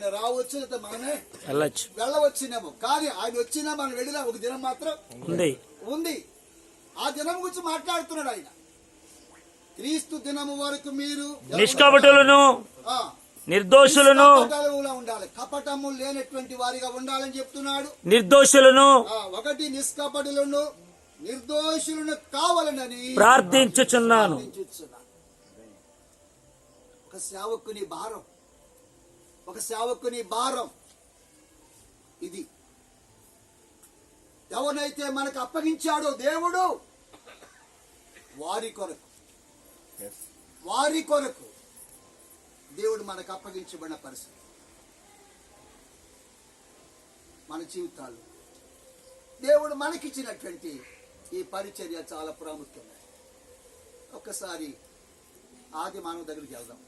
ఆయన రావచ్చు, లేదా మనమే వెళ్ళవచ్చునేమో. కానీ ఆయన వచ్చినా మనం వెళ్ళినా ఒక దినం మాత్రం ఉంది. ఆ దినం గురించి మాట్లాడుతున్నాడు ఆయన. క్రీస్తు దినము వరకు మీరు నిష్కపటులను నిర్దోషులను ఉండాలి, కపటము లేనటువంటి వారిగా ఉండాలని చెప్తున్నాడు. నిర్దోషులను ఒకటి నిష్కపటులను నిర్దోషులను కావాలని ప్రార్థించుచున్నాను. ఒక సేవకుని భారం ఇది. ఎవరినైతే మనకు అప్పగించాడో దేవుడు, వారి కొరకు దేవుడు మనకు అప్పగించబడిన పరిస్థితి. మన జీవితాలు దేవుడు మనకిచ్చినటువంటి ఈ పరిచర్య చాలా ప్రాముఖ్యమైనది. ఒక్కసారి ఆది మానవ దగ్గరికి వెళ్దాం.